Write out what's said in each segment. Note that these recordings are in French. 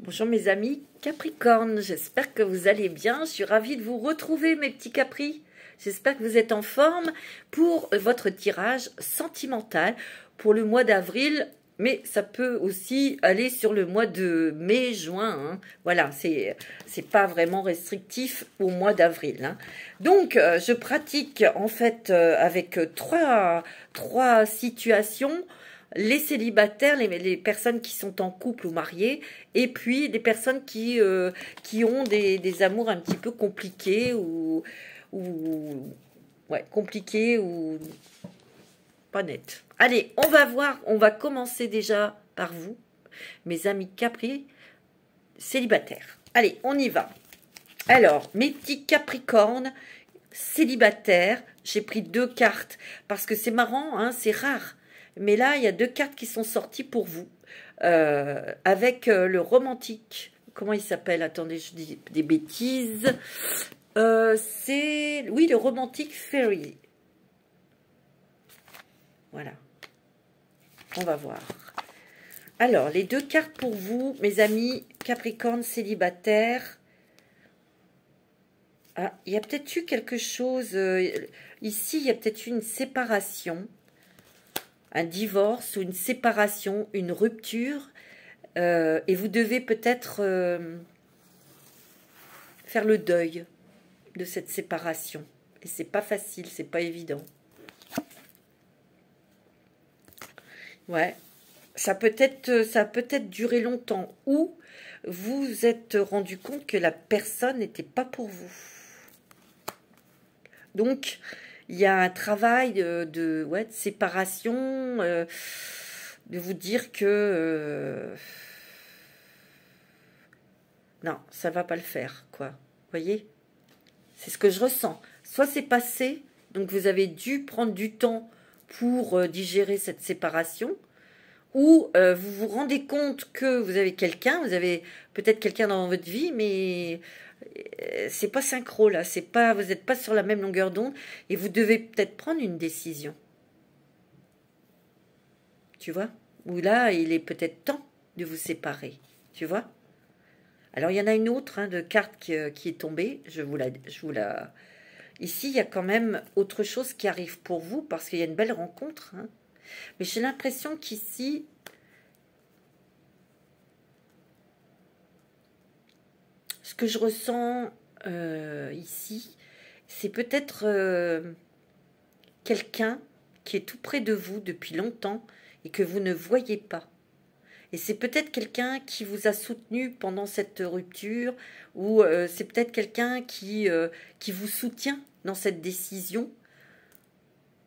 Bonjour mes amis Capricorne, j'espère que vous allez bien. Je suis ravie de vous retrouver mes petits Capris. J'espère que vous êtes en forme pour votre tirage sentimental pour le mois d'avril. Mais ça peut aussi aller sur le mois de mai, juin. Hein. Voilà, c'est pas vraiment restrictif au mois d'avril. Hein. Donc, je pratique en fait avec trois situations. Les célibataires, les personnes qui sont en couple ou mariées, et puis des personnes qui ont des amours un petit peu compliqués ou compliqués ou pas nets. Allez, on va voir, on va commencer déjà par vous, mes amis Capri célibataires. Allez, on y va. Alors, mes petits Capricornes célibataires, j'ai pris 2 cartes parce que c'est marrant, hein, c'est rare. Mais là, il y a 2 cartes qui sont sorties pour vous. Avec le romantique. Comment il s'appelle? Attendez, je dis des bêtises. C'est... Oui, le romantique fairy. Voilà. On va voir. Alors, les 2 cartes pour vous, mes amis Capricorne célibataires. Ah, il y a peut-être eu quelque chose... ici, il y a peut-être eu une séparation. Un divorce ou une séparation, une rupture, et vous devez peut-être faire le deuil de cette séparation. Et c'est pas facile, c'est pas évident. Ouais, ça peut être duré longtemps, ou vous vous êtes rendu compte que la personne n'était pas pour vous. Donc, il y a un travail de séparation, de vous dire que non, ça va pas le faire, quoi. Vous voyez? C'est ce que je ressens. Soit c'est passé, donc vous avez dû prendre du temps pour digérer cette séparation, ou vous vous rendez compte que vous avez quelqu'un, vous avez peut-être quelqu'un dans votre vie, mais c'est pas synchro là, c'est pas, vous n'êtes pas sur la même longueur d'onde et vous devez peut-être prendre une décision. Tu vois? Ou là, il est peut-être temps de vous séparer. Tu vois? Alors, il y en a une autre de carte qui est tombée. Je vous la... Ici, il y a quand même autre chose qui arrive pour vous parce qu'il y a une belle rencontre. Hein. Mais j'ai l'impression qu'ici, ce que je ressens ici, c'est peut-être quelqu'un qui est tout près de vous depuis longtemps et que vous ne voyez pas. Et c'est peut-être quelqu'un qui vous a soutenu pendant cette rupture, ou c'est peut-être quelqu'un qui vous soutient dans cette décision.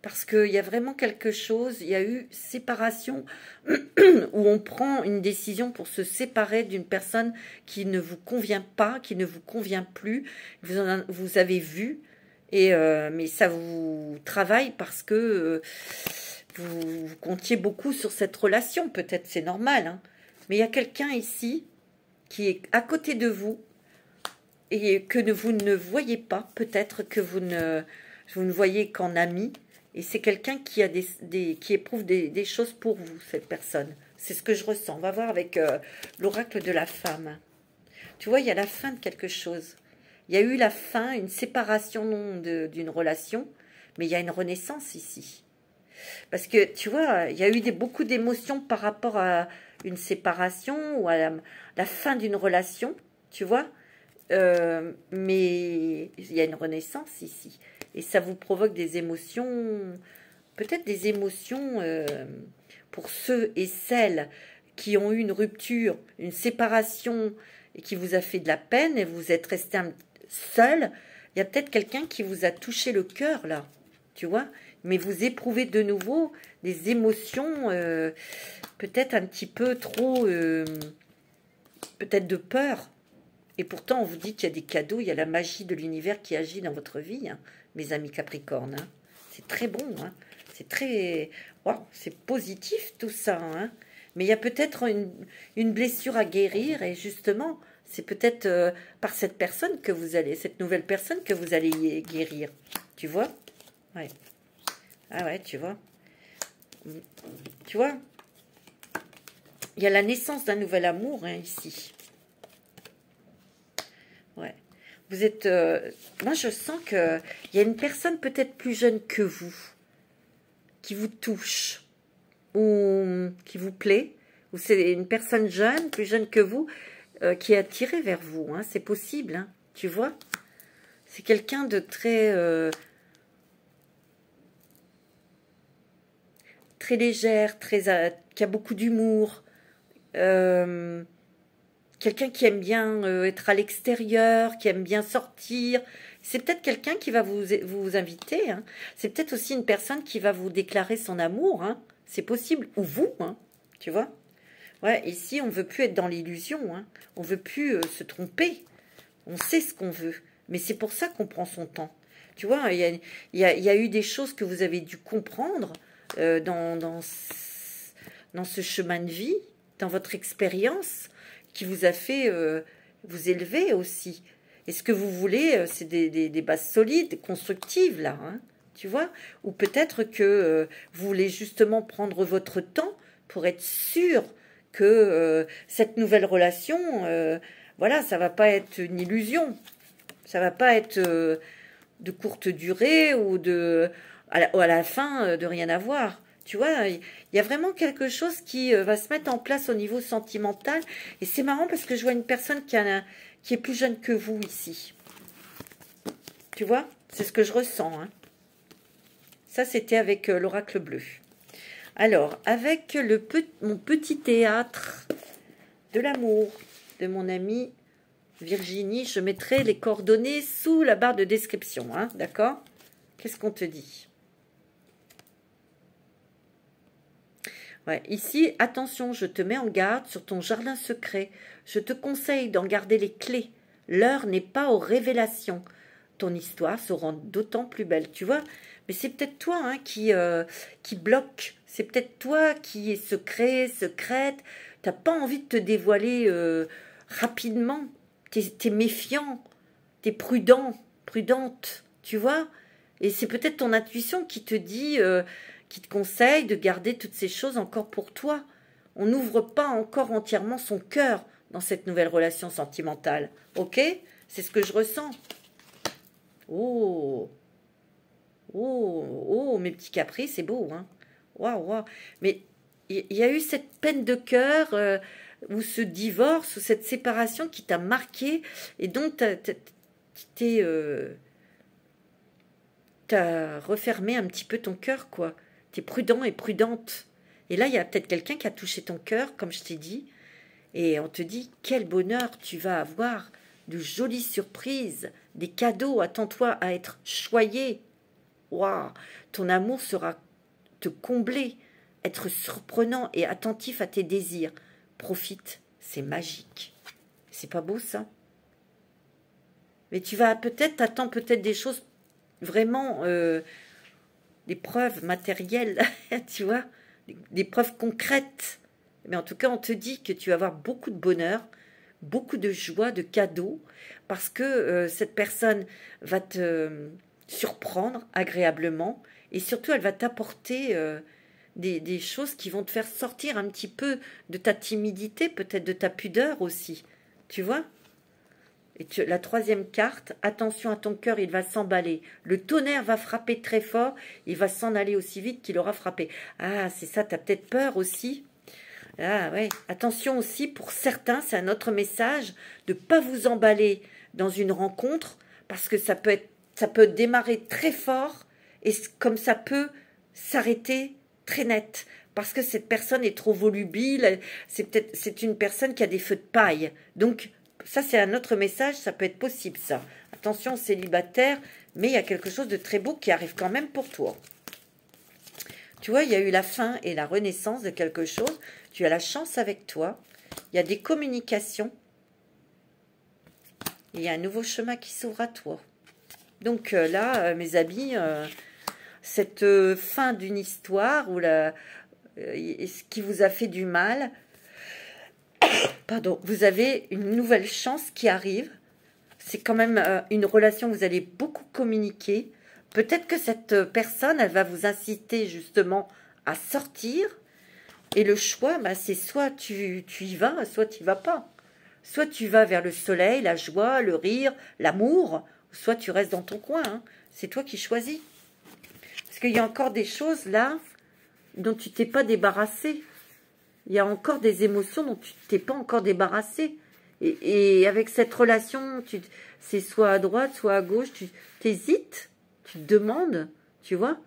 Parce qu'il y a vraiment quelque chose, il y a eu séparation, où on prend une décision pour se séparer d'une personne qui ne vous convient pas, qui ne vous convient plus. Vous avez vu, mais ça vous travaille parce que vous comptiez beaucoup sur cette relation. Peut-être c'est normal, hein. Mais il y a quelqu'un ici qui est à côté de vous et que vous ne voyez pas. Peut-être que vous ne voyez qu'en ami. Et c'est quelqu'un qui qui éprouve des choses pour vous, cette personne. C'est ce que je ressens. On va voir avec l'oracle de la femme. Tu vois, il y a la fin de quelque chose. Il y a eu la fin, une séparation d'une relation, mais il y a une renaissance ici. Parce que, tu vois, il y a eu beaucoup d'émotions par rapport à une séparation ou à la fin d'une relation, tu vois. Mais il y a une renaissance ici. Et ça vous provoque des émotions, peut-être des émotions pour ceux et celles qui ont eu une rupture, une séparation et qui vous a fait de la peine et vous êtes resté seul. Il y a peut-être quelqu'un qui vous a touché le cœur là, tu vois. Mais vous éprouvez de nouveau des émotions peut-être un petit peu trop, peut-être de peur. Et pourtant, on vous dit qu'il y a des cadeaux, il y a la magie de l'univers qui agit dans votre vie, hein, mes amis Capricorne. Hein. C'est très bon, hein. C'est très... Wow, c'est positif tout ça. Hein. Mais il y a peut-être une blessure à guérir et justement, c'est peut-être par cette personne que vous allez, cette nouvelle personne que vous allez guérir. Tu vois? Ouais. Ah ouais, tu vois. Tu vois? Il y a la naissance d'un nouvel amour hein, ici. Vous êtes... moi, je sens qu'il y a une personne peut-être plus jeune que vous, qui vous touche, ou qui vous plaît, ou c'est une personne jeune, plus jeune que vous, qui est attirée vers vous. Hein, c'est possible, hein, tu vois. C'est quelqu'un de très... très légère, qui a beaucoup d'humour. Quelqu'un qui aime bien être à l'extérieur, qui aime bien sortir. C'est peut-être quelqu'un qui va vous inviter. Hein. C'est peut-être aussi une personne qui va vous déclarer son amour. Hein. C'est possible. Ou vous, hein, tu vois. Ouais, ici, on ne veut plus être dans l'illusion. Hein. On ne veut plus se tromper. On sait ce qu'on veut. Mais c'est pour ça qu'on prend son temps. Tu vois, il y a eu des choses que vous avez dû comprendre dans ce chemin de vie, dans votre expérience, qui vous a fait vous élever aussi. Et ce que vous voulez, c'est des bases solides, constructives, là, hein, tu vois. Ou peut-être que vous voulez justement prendre votre temps pour être sûr que cette nouvelle relation, voilà, ça va pas être une illusion. Ça va pas être de courte durée ou à la fin de rien avoir. Tu vois, il y a vraiment quelque chose qui va se mettre en place au niveau sentimental. Et c'est marrant parce que je vois une personne qui est plus jeune que vous ici. Tu vois, c'est ce que je ressens. Hein. Ça, c'était avec l'oracle bleu. Alors, avec mon petit théâtre de l'amour de mon amie Virginie, je mettrai les coordonnées sous la barre de description. Hein, d'accord? Qu'est-ce qu'on te dit? Ouais, ici, attention, je te mets en garde sur ton jardin secret. Je te conseille d'en garder les clés. L'heure n'est pas aux révélations. Ton histoire se rend d'autant plus belle, tu vois. Mais c'est peut-être toi hein, qui bloque. C'est peut-être toi qui est secrète. T'as pas envie de te dévoiler rapidement. T'es méfiant. T'es prudente, tu vois. Et c'est peut-être ton intuition qui te dit... qui te conseille de garder toutes ces choses encore pour toi. On n'ouvre pas encore entièrement son cœur dans cette nouvelle relation sentimentale. Ok? C'est ce que je ressens. Oh! Oh! Mes petits caprices, c'est beau, hein? Waouh! Mais il y a eu cette peine de cœur, ou ce divorce, ou cette séparation qui t'a marqué, et donc t'as refermé un petit peu ton cœur, quoi. T'es prudent et prudente. Et là, il y a peut-être quelqu'un qui a touché ton cœur, comme je t'ai dit. Et on te dit, quel bonheur tu vas avoir. De jolies surprises, des cadeaux. Attends-toi à être choyé. Waouh, ton amour sera te combler, être surprenant et attentif à tes désirs. Profite, c'est magique. C'est pas beau, ça? Mais tu vas t'attends peut-être des choses vraiment... des preuves matérielles, tu vois, des preuves concrètes. Mais en tout cas, on te dit que tu vas avoir beaucoup de bonheur, beaucoup de joie, de cadeaux, parce que cette personne va te surprendre agréablement, et surtout, elle va t'apporter des choses qui vont te faire sortir un petit peu de ta timidité, peut-être de ta pudeur aussi, tu vois. Et la troisième carte, attention à ton cœur, il va s'emballer. Le tonnerre va frapper très fort, il va s'en aller aussi vite qu'il aura frappé. Ah, c'est ça, tu as peut-être peur aussi. Ah ouais, attention aussi, pour certains, c'est un autre message, de ne pas vous emballer dans une rencontre, parce que ça peut démarrer très fort, et comme ça peut s'arrêter très net. Parce que cette personne est trop volubile, c'est une personne qui a des feux de paille. Donc, ça, c'est un autre message, ça peut être possible, ça. Attention, célibataire, mais il y a quelque chose de très beau qui arrive quand même pour toi. Tu vois, il y a eu la fin et la renaissance de quelque chose. Tu as la chance avec toi. Il y a des communications. Il y a un nouveau chemin qui s'ouvre à toi. Donc là, mes amis, cette fin d'une histoire où ce qui vous a fait du mal... Pardon, vous avez une nouvelle chance qui arrive. C'est quand même une relation où vous allez beaucoup communiquer. Peut-être que cette personne, elle va vous inciter justement à sortir. Et le choix, bah, c'est soit tu y vas, soit tu y vas pas. Soit tu vas vers le soleil, la joie, le rire, l'amour, soit tu restes dans ton coin. Hein. C'est toi qui choisis. Parce qu'il y a encore des choses là dont tu t'es pas débarrassé. Il y a encore des émotions dont tu t'es pas encore débarrassé. Et avec cette relation, c'est soit à droite, soit à gauche, tu t'hésites, tu te demandes, tu vois.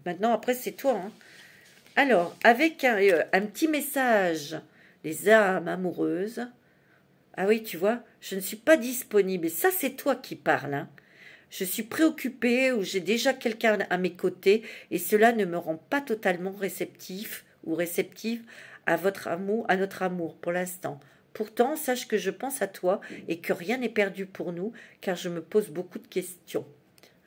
Maintenant, après, c'est toi. Hein. Alors, avec un petit message, les âmes amoureuses. Ah oui, tu vois, je ne suis pas disponible. Et ça, c'est toi qui parles. Hein. Je suis préoccupée ou j'ai déjà quelqu'un à mes côtés et cela ne me rend pas totalement réceptif ou réceptive à votre amour, à notre amour pour l'instant. Pourtant, sache que je pense à toi et que rien n'est perdu pour nous, car je me pose beaucoup de questions.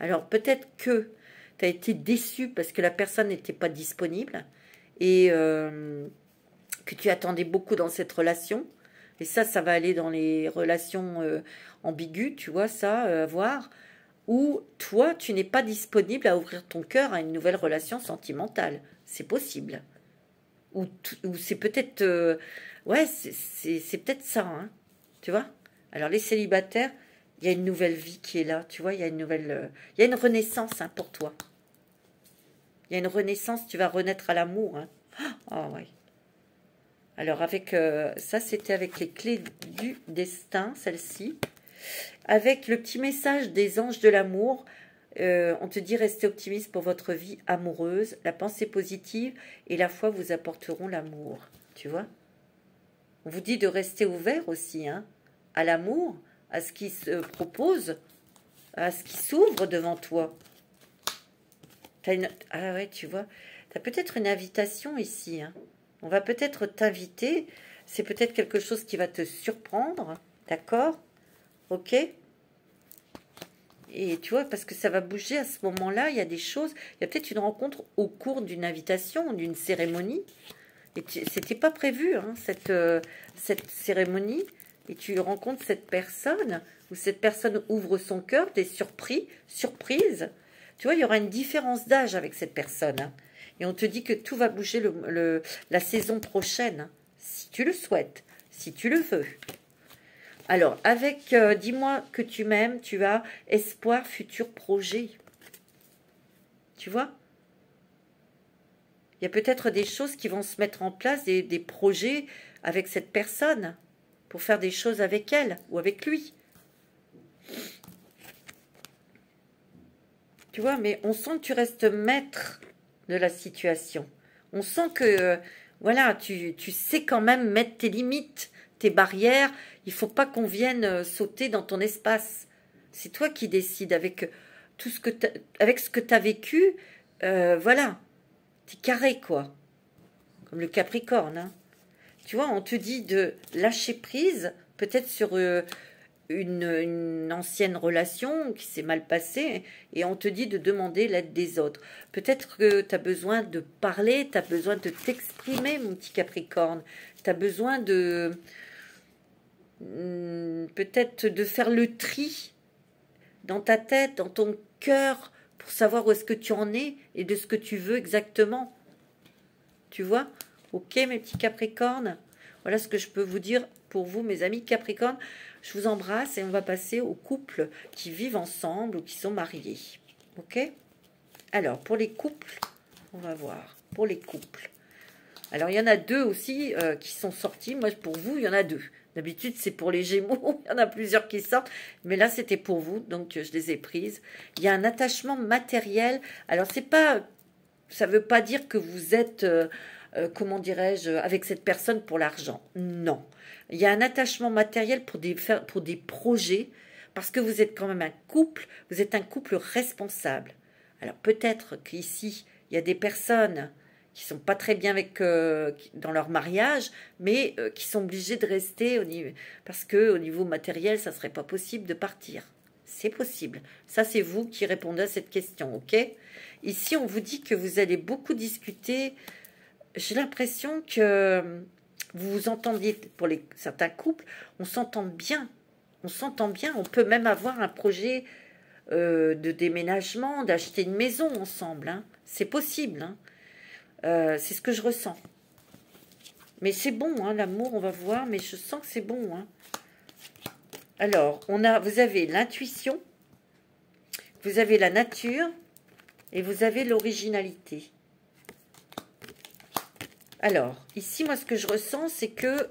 Alors, peut-être que tu as été déçu parce que la personne n'était pas disponible et que tu attendais beaucoup dans cette relation. Et ça va aller dans les relations ambiguës, tu vois, ça, à voir. Ou toi, tu n'es pas disponible à ouvrir ton cœur à une nouvelle relation sentimentale. C'est possible. Ou c'est peut-être... ouais, c'est peut-être ça, hein, tu vois. Alors, les célibataires, il y a une nouvelle vie qui est là, tu vois, il y a une nouvelle... il y a une renaissance hein, pour toi. Il y a une renaissance, tu vas renaître à l'amour. Hein. Ah, ouais. Alors, avec ça, c'était avec les clés du destin, celle-ci. Avec le petit message des anges de l'amour, on te dit restez optimiste pour votre vie amoureuse. La pensée positive et la foi vous apporteront l'amour. Tu vois? On vous dit de rester ouvert aussi, hein, à l'amour, à ce qui se propose, à ce qui s'ouvre devant toi. Ah ouais, tu vois, tu as peut-être une invitation ici. Hein. On va peut-être t'inviter. C'est peut-être quelque chose qui va te surprendre. D'accord? Ok? Et tu vois, parce que ça va bouger à ce moment-là, il y a des choses. Il y a peut-être une rencontre au cours d'une invitation, d'une cérémonie. Et c'était pas prévu, hein, cette cérémonie. Et tu rencontres cette personne, ou cette personne ouvre son cœur, t'es surprise. Tu vois, il y aura une différence d'âge avec cette personne. Hein. Et on te dit que tout va bouger la saison prochaine, hein, si tu le souhaites, si tu le veux. Alors, avec dis-moi que tu m'aimes, tu as espoir, futur projet. Tu vois? Il y a peut-être des choses qui vont se mettre en place, des projets avec cette personne, pour faire des choses avec elle ou avec lui. Tu vois, mais on sent que tu restes maître de la situation. On sent que, voilà, tu sais quand même mettre tes limites, tes barrières. Il faut pas qu'on vienne sauter dans ton espace. C'est toi qui décides avec tout ce que avec ce que tu as vécu. Voilà, t'es carré, quoi. Comme le Capricorne. Hein. Tu vois, on te dit de lâcher prise, peut-être sur une ancienne relation qui s'est mal passée, et on te dit de demander l'aide des autres. Peut-être que tu as besoin de parler, tu as besoin de t'exprimer, mon petit Capricorne. Tu as besoin de... peut-être de faire le tri dans ta tête, dans ton cœur, pour savoir où est-ce que tu en es et de ce que tu veux exactement. Tu vois? Ok, mes petits Capricornes? Voilà ce que je peux vous dire pour vous, mes amis Capricornes. Je vous embrasse et on va passer aux couples qui vivent ensemble ou qui sont mariés. Ok? Alors, pour les couples, on va voir. Pour les couples. Alors, il y en a deux aussi qui sont sortis. Moi, pour vous, il y en a deux. D'habitude, c'est pour les Gémeaux. Il y en a plusieurs qui sortent. Mais là, c'était pour vous. Donc, je les ai prises. Il y a un attachement matériel. Alors, c'est pas... ça ne veut pas dire que vous êtes... comment dirais-je, avec cette personne pour l'argent. Non. Il y a un attachement matériel pour des projets, parce que vous êtes quand même un couple, vous êtes un couple responsable. Alors peut-être qu'ici, il y a des personnes qui sont pas très bien avec dans leur mariage, mais qui sont obligées de rester parce que au niveau matériel, ça serait pas possible de partir. C'est possible. Ça, c'est vous qui répondez à cette question, ok? Ici, on vous dit que vous allez beaucoup discuter. J'ai l'impression que vous vous entendiez, pour certains couples, on s'entend bien. On s'entend bien. On peut même avoir un projet de déménagement, d'acheter une maison ensemble. Hein. C'est possible. Hein. C'est ce que je ressens. Mais c'est bon, hein, l'amour, on va voir, mais je sens que c'est bon. Hein. Alors, vous avez l'intuition, vous avez la nature et vous avez l'originalité. Alors, ici, moi, ce que je ressens, c'est que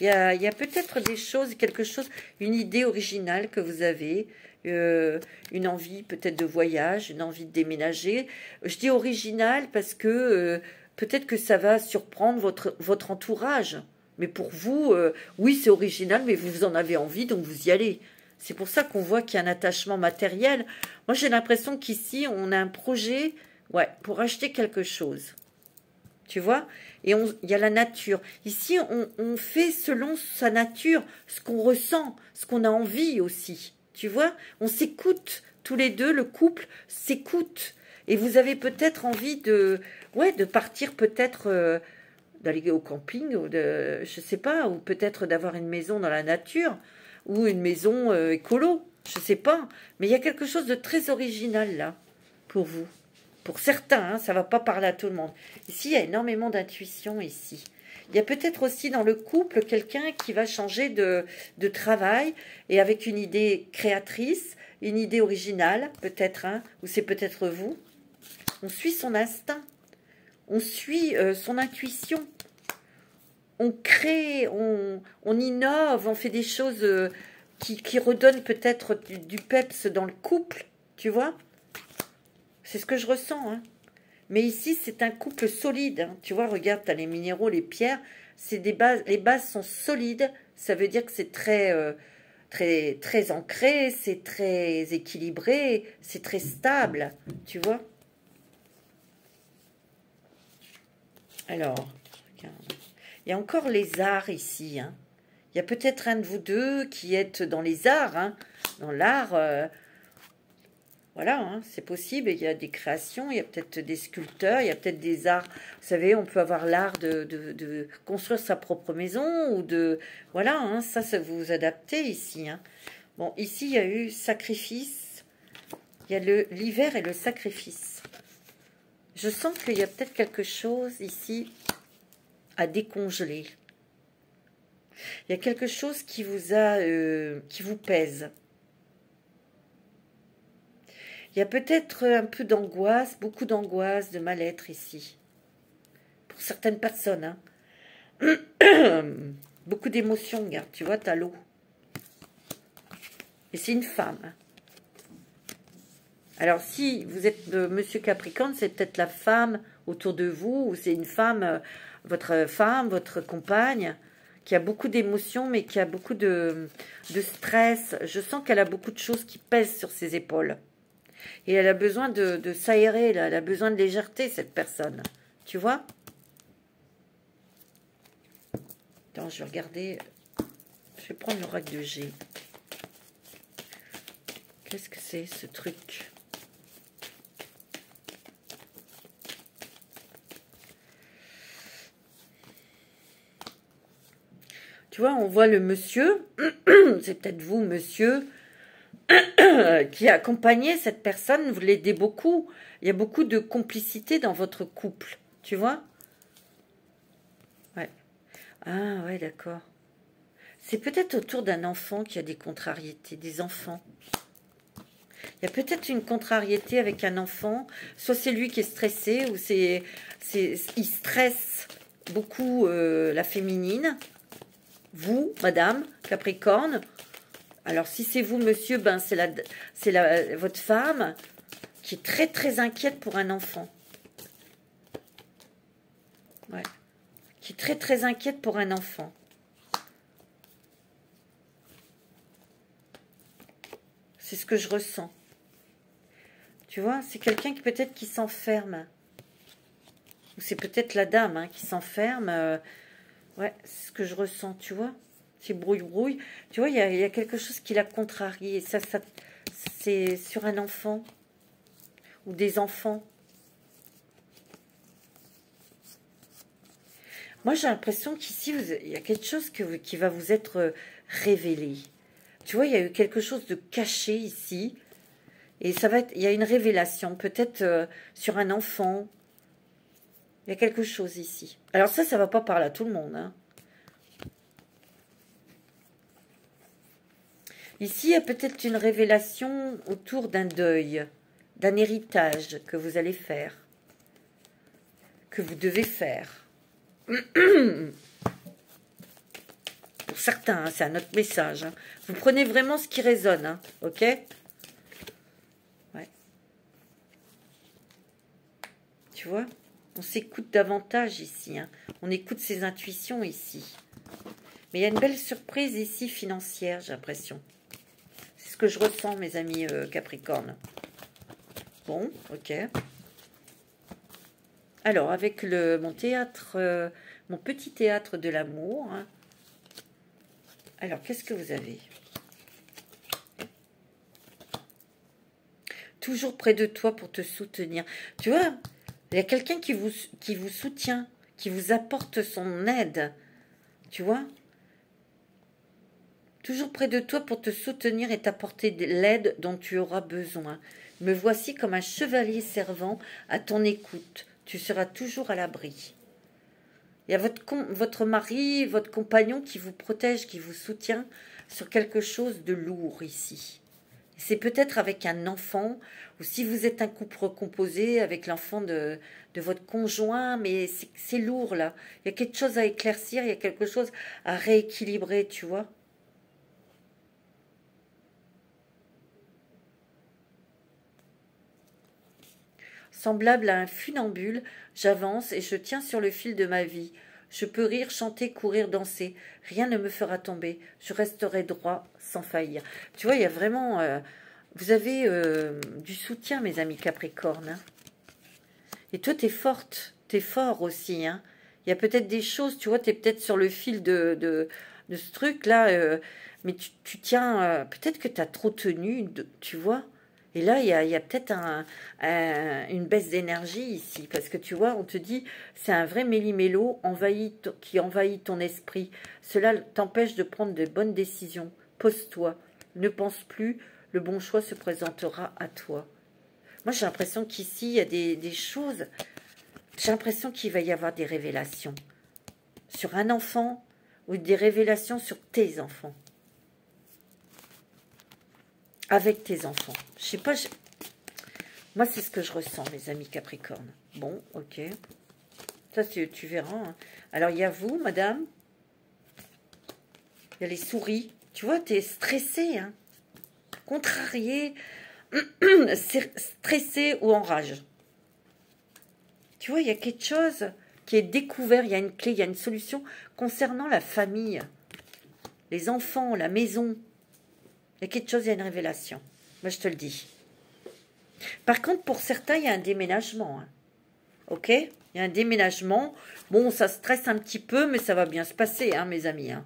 il y a peut-être des choses, quelque chose, une idée originale que vous avez, une envie peut-être de voyage, une envie de déménager. Je dis original parce que peut-être que ça va surprendre votre entourage. Mais pour vous, oui, c'est original, mais vous en avez envie, donc vous y allez. C'est pour ça qu'on voit qu'il y a un attachement matériel. Moi, j'ai l'impression qu'ici, on a un projet, ouais, pour acheter quelque chose. Tu vois? Et il y a la nature. Ici, on fait selon sa nature, ce qu'on ressent, ce qu'on a envie aussi. Tu vois? On s'écoute. Tous les deux, le couple s'écoute. Et vous avez peut-être envie de partir peut-être, d'aller au camping, ou je sais pas, ou peut-être d'avoir une maison dans la nature, ou une maison écolo. Je sais pas. Mais il y a quelque chose de très original là, pour vous. Pour certains, hein, ça ne va pas parler à tout le monde. Ici, il y a énormément d'intuition ici. Il y a peut-être aussi dans le couple quelqu'un qui va changer de travail et avec une idée créatrice, une idée originale, peut-être, hein, ou c'est peut-être vous. On suit son instinct, on suit son intuition. On crée, on innove, on fait des choses qui redonnent peut-être du peps dans le couple, tu vois. C'est ce que je ressens. Hein. Mais ici, c'est un couple solide. Hein. Tu vois, regarde, tu as les minéraux, les pierres. C'est des bases. Les bases sont solides. Ça veut dire que c'est très ancré, c'est très équilibré, c'est très stable. Tu vois. Alors, regarde. Il y a encore les arts ici. Hein. Il y a peut-être un de vous deux qui êtes dans les arts. Hein. Dans l'art... Voilà, hein, c'est possible. Il y a des créations, il y a peut-être des sculpteurs, il y a peut-être des arts. Vous savez, on peut avoir l'art de construire sa propre maison ou de... Voilà, hein, ça vous vous adaptez ici. Hein. Bon, ici, il y a eu sacrifice. Il y a l'hiver et le sacrifice. Je sens qu'il y a peut-être quelque chose ici à décongeler. Il y a quelque chose qui vous pèse. Il y a peut-être un peu d'angoisse, beaucoup d'angoisse, de mal-être ici. Pour certaines personnes. Hein. Beaucoup d'émotions, regarde. Tu vois, tu as l'eau. Et c'est une femme. Hein. Alors, si vous êtes Monsieur Capricorne, c'est peut-être la femme autour de vous, ou c'est une femme, votre compagne, qui a beaucoup d'émotions, mais qui a beaucoup de stress. Je sens qu'elle a beaucoup de choses qui pèsent sur ses épaules. Et elle a besoin de s'aérer, elle a besoin de légèreté, cette personne. Tu vois? Attends, je vais regarder. Je vais prendre l'oracle de G. Qu'est-ce que c'est, ce truc? Tu vois, on voit le monsieur. C'est peut-être vous, monsieur. Qui a accompagné cette personne, vous l'aidez beaucoup. Il y a beaucoup de complicité dans votre couple, tu vois? Ouais. Ah, ouais, d'accord. C'est peut-être autour d'un enfant qui a des contrariétés, des enfants. Il y a peut-être une contrariété avec un enfant. Soit c'est lui qui est stressé, ou il stresse beaucoup la féminine. Vous, madame Capricorne. Alors, si c'est vous, monsieur, ben c'est votre femme qui est très, très inquiète pour un enfant. Ouais. Qui est très, très inquiète pour un enfant. C'est ce que je ressens. Tu vois, c'est quelqu'un qui peut-être qui s'enferme. Ou c'est peut-être la dame hein, qui s'enferme. Ouais, c'est ce que je ressens, tu vois. C'est brouille-brouille. Tu vois, il y a quelque chose qui l'a contrarié. Ça c'est sur un enfant. Ou des enfants. Moi, j'ai l'impression qu'ici, il y a quelque chose qui va vous être révélé. Tu vois, il y a eu quelque chose de caché ici. Et ça va être, il y a une révélation, peut-être sur un enfant. Il y a quelque chose ici. Alors ça va pas parler à tout le monde. Hein. Ici, il y a peut-être une révélation autour d'un deuil, d'un héritage que vous allez faire, que vous devez faire. Pour certains, hein, c'est un autre message. Hein. Vous prenez vraiment ce qui résonne, hein, ok? Ouais. Tu vois? On s'écoute davantage ici. Hein. On écoute ses intuitions ici. Mais il y a une belle surprise ici financière, j'ai l'impression. C'est ce que je ressens, mes amis Capricorne. Bon, ok. Alors, avec mon théâtre, mon petit théâtre de l'amour. Hein. Alors, qu'est-ce que vous avez? Toujours près de toi pour te soutenir. Tu vois, il y a quelqu'un qui vous soutient, qui vous apporte son aide. Tu vois? Toujours près de toi pour te soutenir et t'apporter l'aide dont tu auras besoin. Me voici comme un chevalier servant à ton écoute. Tu seras toujours à l'abri. Il y a votre mari, votre compagnon qui vous protège, qui vous soutient sur quelque chose de lourd ici. C'est peut-être avec un enfant, ou si vous êtes un couple recomposé avec l'enfant de votre conjoint, mais c'est lourd là. Il y a quelque chose à éclaircir, il y a quelque chose à rééquilibrer, tu vois. Semblable à un funambule, j'avance et je tiens sur le fil de ma vie. Je peux rire, chanter, courir, danser. Rien ne me fera tomber. Je resterai droit sans faillir. Tu vois, il y a vraiment... vous avez du soutien, mes amis Capricorne. Hein. Et toi, t'es forte. T'es fort aussi. Hein. Il y a peut-être des choses, tu vois, t'es peut-être sur le fil de ce truc-là. Mais tu tiens... peut-être que t'as trop tenu, tu vois. Et là, il y a peut-être une baisse d'énergie ici. Parce que tu vois, on te dit, c'est un vrai méli-mélo qui envahit ton esprit. Cela t'empêche de prendre de bonnes décisions. Pose-toi. Ne pense plus. Le bon choix se présentera à toi. Moi, j'ai l'impression qu'ici, il y a des choses. J'ai l'impression qu'il va y avoir des révélations. Sur un enfant ou des révélations sur tes enfants. Avec tes enfants. Je sais pas, moi c'est ce que je ressens, mes amis Capricorne. Bon, ok. Ça, tu verras. Hein. Alors, il y a vous, madame. Il y a les souris. Tu vois, tu es stressée, hein. Contrariée, stressée ou en rage. Tu vois, il y a quelque chose qui est découvert. Il y a une clé, il y a une solution concernant la famille, les enfants, la maison. Il y a quelque chose, il y a une révélation. Moi, je te le dis. Par contre, pour certains, il y a un déménagement. Hein. Ok? Il y a un déménagement. Bon, ça stresse un petit peu, mais ça va bien se passer, hein, mes amis. Hein.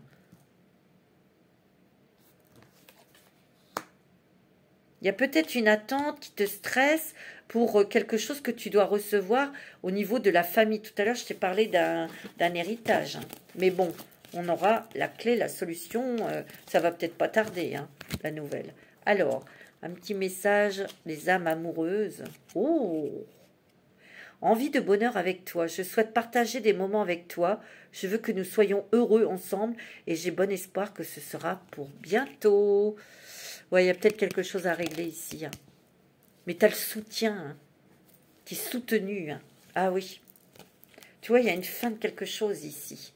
Il y a peut-être une attente qui te stresse pour quelque chose que tu dois recevoir au niveau de la famille. Tout à l'heure, je t'ai parlé d'un héritage. Hein. Mais bon, on aura la clé, la solution. Ça va peut-être pas tarder, hein, la nouvelle. Alors, un petit message, les âmes amoureuses. Oh! Envie de bonheur avec toi. Je souhaite partager des moments avec toi. Je veux que nous soyons heureux ensemble et j'ai bon espoir que ce sera pour bientôt. Ouais, il y a peut-être quelque chose à régler ici. Hein. Mais tu as le soutien. Hein. Tu es soutenu. Hein. Ah oui. Tu vois, il y a une fin de quelque chose ici.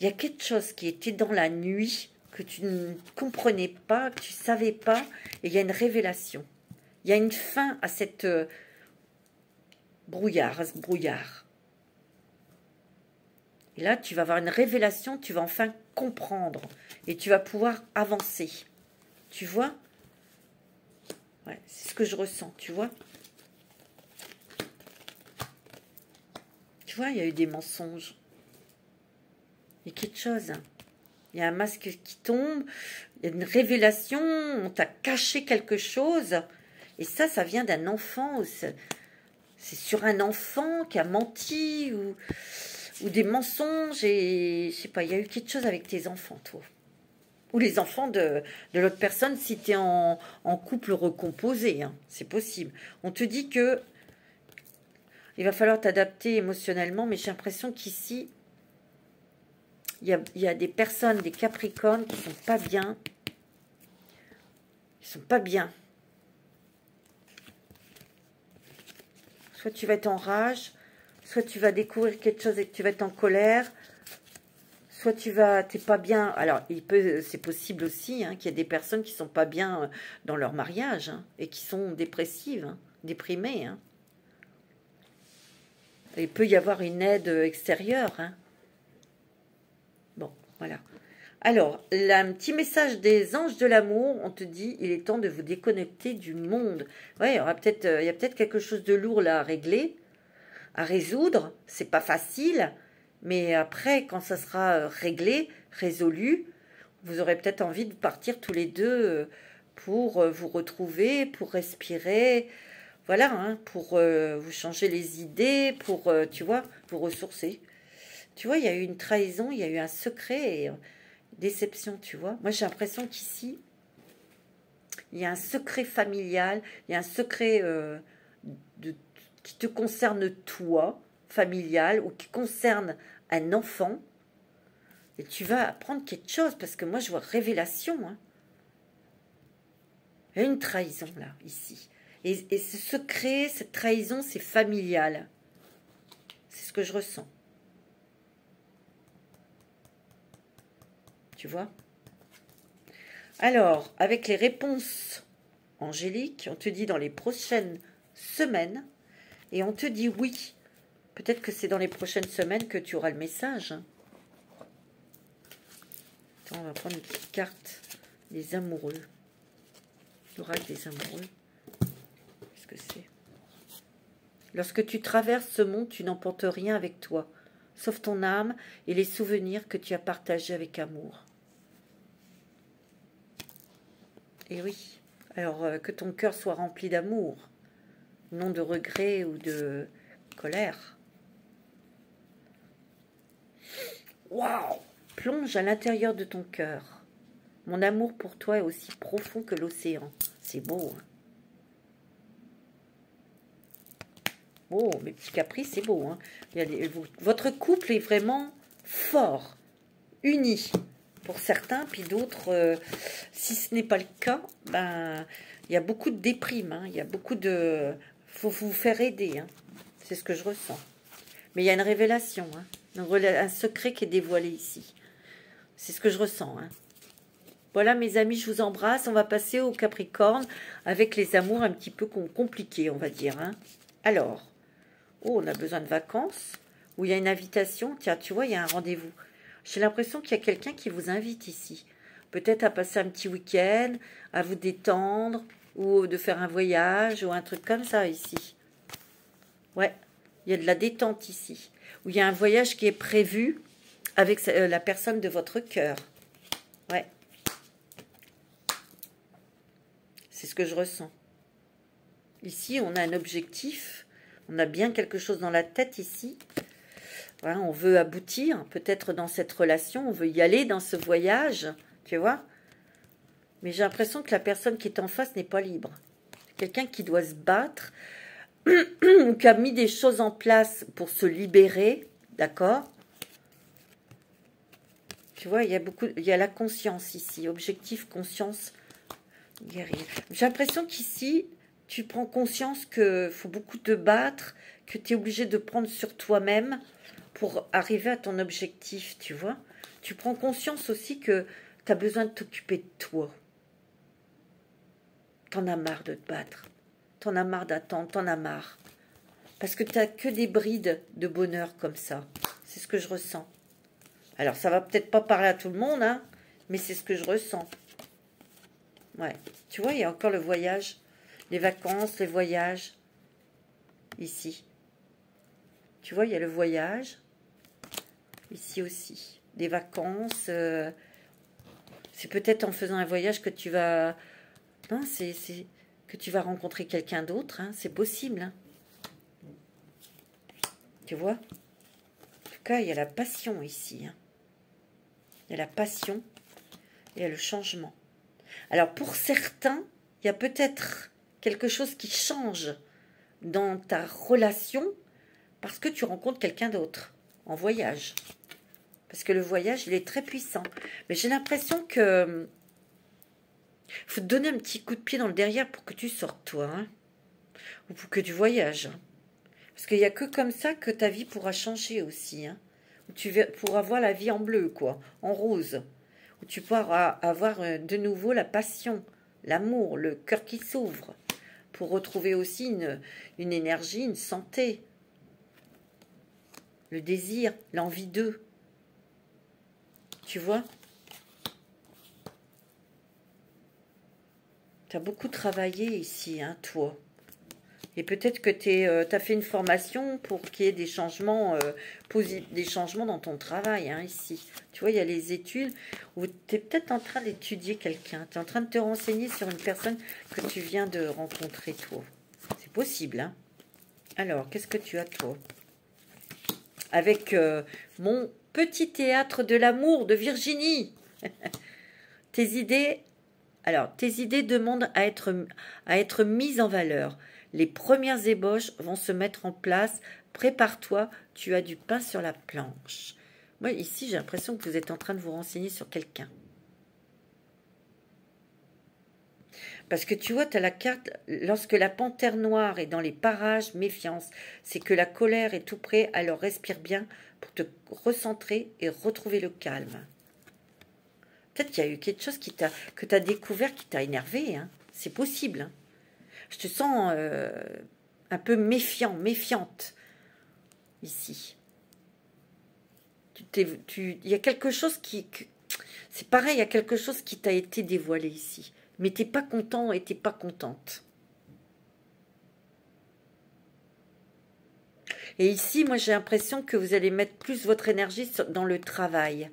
Il y a quelque chose qui était dans la nuit, que tu ne comprenais pas, que tu ne savais pas, et il y a une révélation. Il y a une fin à cette brouillard, à ce brouillard. Et là, tu vas avoir une révélation, tu vas enfin comprendre, et tu vas pouvoir avancer. Tu vois? Ouais, c'est ce que je ressens, tu vois? Tu vois, il y a eu des mensonges. Il y a quelque chose. Hein. Il y a un masque qui tombe, il y a une révélation, on t'a caché quelque chose. Et ça vient d'un enfant. C'est sur un enfant qui a menti ou des mensonges. Et je sais pas, il y a eu quelque chose avec tes enfants, toi. Ou les enfants de l'autre personne si tu es en couple recomposé. Hein. C'est possible. On te dit que il va falloir t'adapter émotionnellement, mais j'ai l'impression qu'ici, il y a des personnes, des Capricornes qui sont pas bien. Ils sont pas bien. Soit tu vas être en rage, soit tu vas découvrir quelque chose et que tu vas être en colère, soit t'es pas bien. Alors, c'est possible aussi hein, qu'il y ait des personnes qui sont pas bien dans leur mariage hein, et qui sont dépressives, hein, déprimées. Hein. Et il peut y avoir une aide extérieure. Hein. Bon, voilà. Alors, un petit message des anges de l'amour, on te dit, il est temps de vous déconnecter du monde. Ouais, il y a peut-être quelque chose de lourd là à régler, à résoudre. C'est pas facile, mais après, quand ça sera réglé, résolu, vous aurez peut-être envie de partir tous les deux pour vous retrouver, pour respirer, voilà, hein, pour vous changer les idées, pour, tu vois, vous ressourcer. Tu vois, il y a eu une trahison, il y a eu un secret et déception, tu vois. Moi, j'ai l'impression qu'ici, il y a un secret familial, il y a un secret qui te concerne toi, familial, ou qui concerne un enfant. Et tu vas apprendre quelque chose, parce que moi, je vois révélation. Hein. Il y a une trahison, là, ici. Et ce secret, cette trahison, c'est familial. C'est ce que je ressens. Tu vois? Alors, avec les réponses angéliques, on te dit dans les prochaines semaines, et on te dit oui. Peut-être que c'est dans les prochaines semaines que tu auras le message. Attends, on va prendre une petite carte des amoureux. L'oracle des amoureux. Qu'est-ce que c'est? Lorsque tu traverses ce monde, tu n'emportes rien avec toi, sauf ton âme et les souvenirs que tu as partagés avec amour. Et oui, alors que ton cœur soit rempli d'amour, non de regret ou de colère. Waouh! Plonge à l'intérieur de ton cœur. Mon amour pour toi est aussi profond que l'océan. C'est beau, hein? Oh, mes petits caprices, c'est beau. Hein. Votre couple est vraiment fort, uni pour certains, puis d'autres, si ce n'est pas le cas, ben, il y a beaucoup de déprime. Hein. Il y a beaucoup de... faut vous faire aider. Hein. C'est ce que je ressens. Mais il y a une révélation, hein. Un secret qui est dévoilé ici. C'est ce que je ressens. Hein. Voilà, mes amis, je vous embrasse. On va passer au Capricorne avec les amours un petit peu compliqués, on va dire. Hein. Alors... Oh, on a besoin de vacances. Ou il y a une invitation. Tiens, tu vois, il y a un rendez-vous. J'ai l'impression qu'il y a quelqu'un qui vous invite ici. Peut-être à passer un petit week-end, à vous détendre, ou de faire un voyage, ou un truc comme ça ici. Ouais, il y a de la détente ici. Ou il y a un voyage qui est prévu avec la personne de votre cœur. Ouais. C'est ce que je ressens. Ici, on a un objectif. On a bien quelque chose dans la tête ici. Voilà, on veut aboutir, peut-être dans cette relation. On veut y aller dans ce voyage, tu vois. Mais j'ai l'impression que la personne qui est en face n'est pas libre. C'est quelqu'un qui doit se battre, ou qui a mis des choses en place pour se libérer, d'accord? Tu vois, il y a la conscience ici. Objectif, conscience, guérir. J'ai l'impression qu'ici... Tu prends conscience qu'il faut beaucoup te battre, que tu es obligé de prendre sur toi-même pour arriver à ton objectif, tu vois. Tu prends conscience aussi que tu as besoin de t'occuper de toi. T'en as marre de te battre. T'en as marre d'attendre, t'en as marre. Parce que tu n'as que des brides de bonheur comme ça. C'est ce que je ressens. Alors, ça va peut-être pas parler à tout le monde, hein, mais c'est ce que je ressens. Ouais. Tu vois, il y a encore le voyage. Les vacances, les voyages, ici. Tu vois, il y a le voyage, ici aussi. Des vacances, c'est peut-être en faisant un voyage que tu vas... Non, c'est que tu vas rencontrer quelqu'un d'autre, hein, c'est possible. Hein. Tu vois? En tout cas, il y a la passion ici. Hein. Il y a la passion. il y a le changement. Alors pour certains, il y a peut-être quelque chose qui change dans ta relation parce que tu rencontres quelqu'un d'autre en voyage. Parce que le voyage, il est très puissant. Mais j'ai l'impression que faut te donner un petit coup de pied dans le derrière pour que tu sortes, toi. Hein, ou pour que tu voyages. Parce qu'il n'y a que comme ça que ta vie pourra changer aussi. Hein, où tu pourras voir la vie en bleu, quoi, en rose. Où tu pourras avoir de nouveau la passion, l'amour, le cœur qui s'ouvre. Pour retrouver aussi une énergie, une santé. Le désir, l'envie d'eux. Tu vois? Tu as beaucoup travaillé ici, hein, toi. Et peut-être que tu as fait une formation pour qu'il y ait des changements, des changements dans ton travail, hein, ici. Tu vois, il y a les études où tu es peut-être en train d'étudier quelqu'un. Tu es en train de te renseigner sur une personne que tu viens de rencontrer, toi. C'est possible, hein. Alors, qu'est-ce que tu as, toi? Avec mon petit théâtre de l'amour de Virginie. Tes idées... Alors, tes idées demandent à être mises en valeur. Les premières ébauches vont se mettre en place. Prépare-toi, tu as du pain sur la planche. Moi, ici, j'ai l'impression que vous êtes en train de vous renseigner sur quelqu'un. Parce que tu vois, tu as la carte, lorsque la panthère noire est dans les parages, méfiance, c'est que la colère est tout près, alors respire bien pour te recentrer et retrouver le calme. Peut-être qu'il y a eu quelque chose que tu as découvert qui t'a énervé. Hein. C'est possible. Hein. Je te sens un peu méfiante, ici. Il y a quelque chose c'est pareil, il y a quelque chose qui t'a été dévoilé ici. Mais tu n'es pas content et tu n'es pas contente. Et ici, moi, j'ai l'impression que vous allez mettre plus votre énergie dans le travail.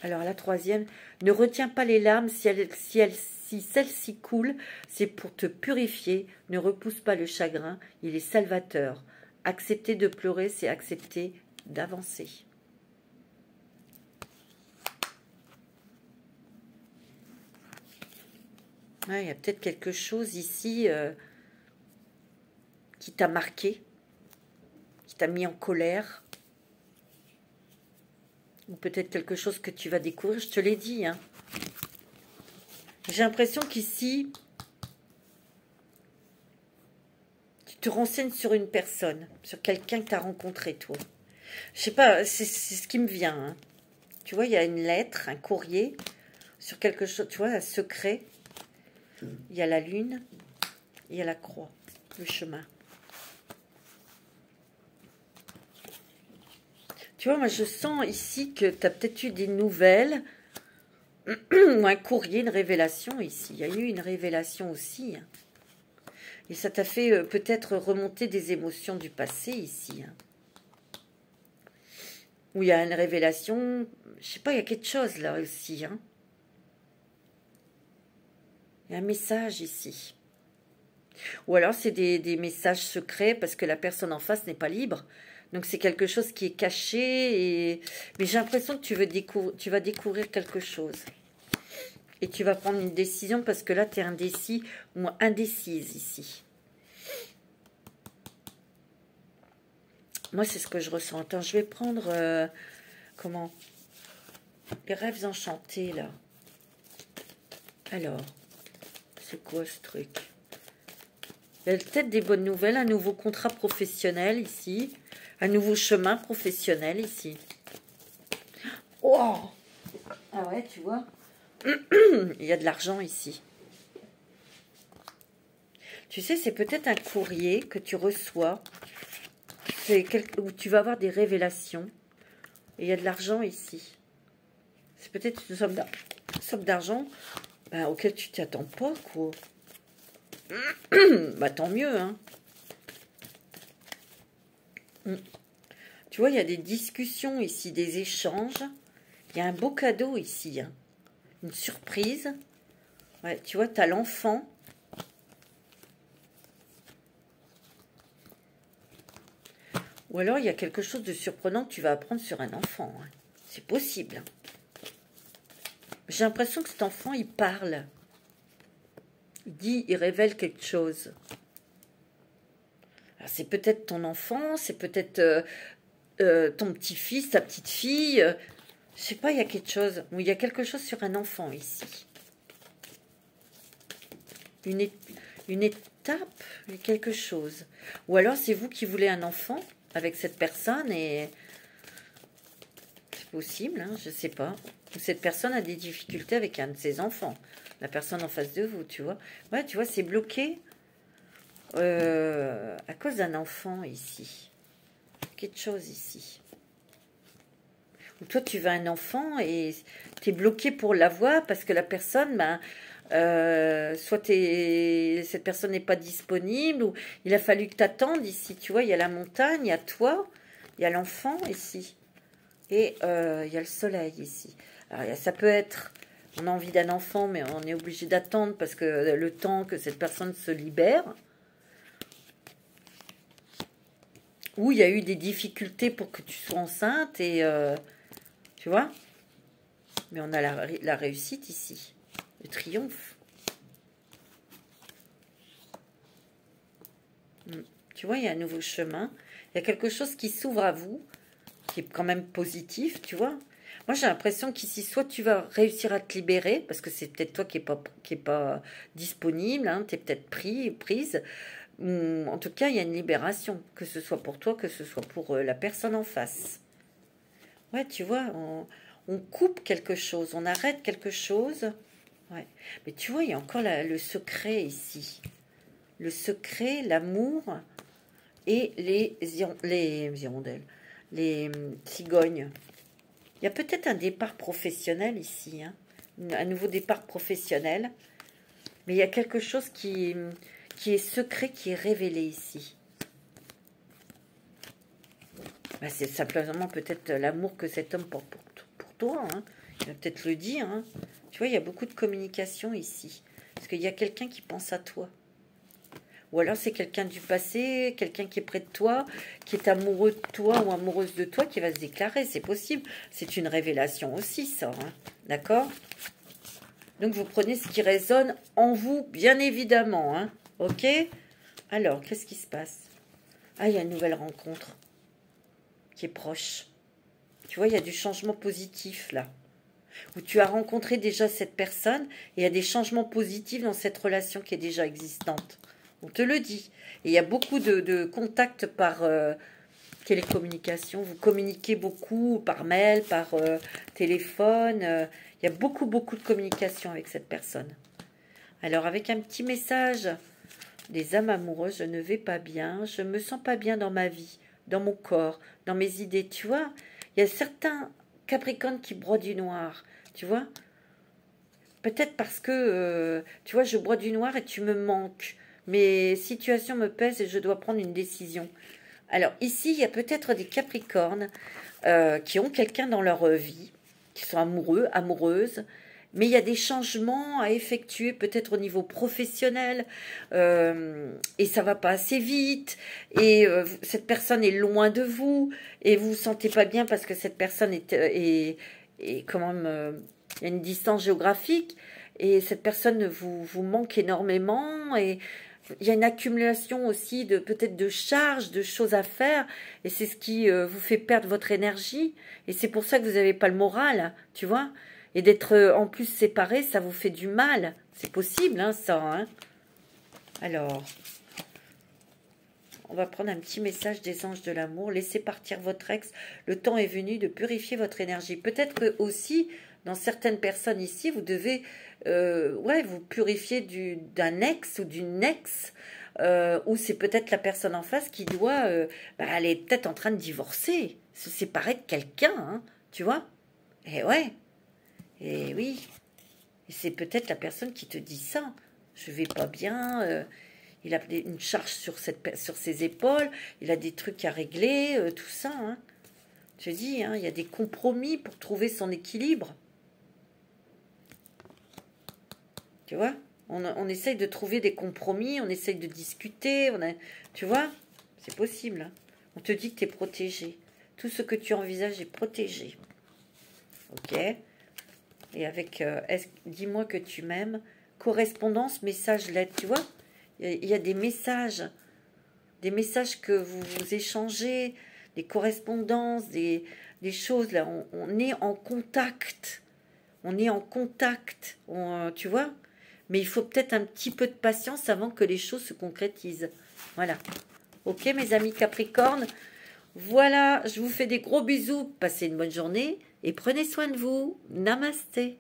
Alors, la troisième, ne retiens pas les larmes si celles-ci coulent, c'est pour te purifier. Ne repousse pas le chagrin, il est salvateur. Accepter de pleurer, c'est accepter d'avancer. Ouais, il y a peut-être quelque chose ici qui t'a marqué, qui t'a mis en colère. Ou peut-être quelque chose que tu vas découvrir, je te l'ai dit. Hein. J'ai l'impression qu'ici, tu te renseignes sur une personne, sur quelqu'un que tu as rencontré, toi. Je sais pas, c'est ce qui me vient. Hein. Tu vois, il y a une lettre, un courrier, sur quelque chose, tu vois, un secret. Il y a la lune, il y a la croix, le chemin. Tu vois, moi, je sens ici que tu as peut-être eu des nouvelles, ou un courrier, une révélation ici. Il y a eu une révélation aussi. Hein. Et ça t'a fait peut-être remonter des émotions du passé ici. Hein. Où il y a une révélation, je sais pas, il y a quelque chose là aussi. Hein. Il y a un message ici. Ou alors c'est des messages secrets parce que la personne en face n'est pas libre. Donc c'est quelque chose qui est caché. Mais j'ai l'impression que tu vas découvrir quelque chose. Et tu vas prendre une décision parce que là tu es indécis ou indécise ici. Moi c'est ce que je ressens. Attends, je vais prendre comment les rêves enchantés là. Alors, c'est quoi ce truc? Il y a peut-être des bonnes nouvelles, un nouveau contrat professionnel ici. Un nouveau chemin professionnel ici. Oh! Ah ouais, tu vois. Il y a de l'argent ici. Tu sais, c'est peut-être un courrier que tu reçois. Où tu vas avoir des révélations. Et il y a de l'argent ici. C'est peut-être une somme d'argent auquel tu t'y attends pas, quoi. Bah tant mieux, hein. Tu vois, il y a des discussions ici, des échanges. Il y a un beau cadeau ici. Hein. Une surprise. Ouais, tu vois, tu as l'enfant. Ou alors, il y a quelque chose de surprenant que tu vas apprendre sur un enfant. Hein. C'est possible. Hein. J'ai l'impression que cet enfant, il parle. Il dit, il révèle quelque chose. C'est peut-être ton enfant, c'est peut-être ton petit-fils, ta petite-fille. Je sais pas, il y a quelque chose. Il y a quelque chose sur un enfant ici. Une étape, quelque chose. Ou alors c'est vous qui voulez un enfant avec cette personne et c'est possible, hein, je sais pas. Ou cette personne a des difficultés avec un de ses enfants. La personne en face de vous, tu vois. Ouais, tu vois, c'est bloqué à cause d'un enfant ici. Quelque chose ici. Ou toi, tu veux un enfant et tu es bloqué pour l'avoir parce que la personne, ben, soit cette personne n'est pas disponible ou il a fallu que tu attendes ici. Tu vois, il y a la montagne, il y a toi, il y a l'enfant ici. Et il y a le soleil ici. Alors, ça peut être, on a envie d'un enfant, mais on est obligé d'attendre parce que le temps que cette personne se libère. Ou il y a eu des difficultés pour que tu sois enceinte et... tu vois? Mais on a la réussite ici. Le triomphe. Tu vois, il y a un nouveau chemin. Il y a quelque chose qui s'ouvre à vous, qui est quand même positif, tu vois. Moi, j'ai l'impression qu'ici, soit tu vas réussir à te libérer, parce que c'est peut-être toi qui est pas disponible, hein, tu es peut-être prise. En tout cas, il y a une libération, que ce soit pour toi, que ce soit pour la personne en face. Ouais, tu vois, on coupe quelque chose, on arrête quelque chose. Ouais. Mais tu vois, il y a encore le secret ici. Le secret, l'amour et les hirondelles, les cigognes. Il y a peut-être un départ professionnel ici, hein, un nouveau départ professionnel. Mais il y a quelque chose qui est secret, qui est révélé ici. Ben, c'est simplement peut-être l'amour que cet homme porte pour toi. Hein. Il va peut-être le dire. Hein. Tu vois, il y a beaucoup de communication ici. Parce qu'il y a quelqu'un qui pense à toi. Ou alors c'est quelqu'un du passé, quelqu'un qui est près de toi, qui est amoureux de toi ou amoureuse de toi, qui va se déclarer. C'est possible. C'est une révélation aussi, ça. Hein. D'accord? Donc vous prenez ce qui résonne en vous, bien évidemment. Hein. Ok? Alors, qu'est-ce qui se passe? Ah, il y a une nouvelle rencontre qui est proche. Tu vois, il y a du changement positif là. Où tu as rencontré déjà cette personne et il y a des changements positifs dans cette relation qui est déjà existante. On te le dit. Et il y a beaucoup de contacts par télécommunication. Vous communiquez beaucoup par mail, par téléphone. Il y a beaucoup de communication avec cette personne. Alors avec un petit message des âmes amoureuses, je ne vais pas bien, je me sens pas bien dans ma vie, dans mon corps, dans mes idées. Tu vois, il y a certains Capricornes qui broient du noir. Tu vois, peut-être parce que, tu vois, je bois du noir et tu me manques. Mes situations me pèsent et je dois prendre une décision. Alors ici, il y a peut-être des Capricornes qui ont quelqu'un dans leur vie, qui sont amoureux, amoureuses, mais il y a des changements à effectuer, peut-être au niveau professionnel, et ça va pas assez vite, et cette personne est loin de vous, et vous vous sentez pas bien parce que cette personne est quand même, il y a une distance géographique, et cette personne vous manque énormément, et il y a une accumulation aussi de peut-être de charges, de choses à faire, et c'est ce qui vous fait perdre votre énergie, et c'est pour ça que vous n'avez pas le moral, tu vois. Et d'être en plus séparés, ça vous fait du mal. C'est possible, hein, ça. Hein. Alors, on va prendre un petit message des anges de l'amour. Laissez partir votre ex. Le temps est venu de purifier votre énergie. Peut-être que aussi, dans certaines personnes ici, vous devez vous purifier d'un ex ou d'une ex. Ou c'est peut-être la personne en face qui doit... elle est peut-être en train de divorcer. Se séparer de quelqu'un, hein, tu vois. Et ouais. Et oui, et c'est peut-être la personne qui te dit ça. Je vais pas bien, il a une charge sur ses épaules, il a des trucs à régler, tout ça. Hein. Je dis, hein, il y a des compromis pour trouver son équilibre. Tu vois, on essaye de trouver des compromis, on essaye de discuter, tu vois, c'est possible. Hein. On te dit que tu es protégé. Tout ce que tu envisages est protégé. Ok ? Et avec dis-moi que tu m'aimes. Correspondance, message, lettre. Tu vois, il y a des messages que vous échangez, des correspondances, des choses. Là, on est en contact. On est en contact. Tu vois. Mais il faut peut-être un petit peu de patience avant que les choses se concrétisent. Voilà. Ok, mes amis Capricorne. Voilà, je vous fais des gros bisous. Passez une bonne journée et prenez soin de vous. Namasté.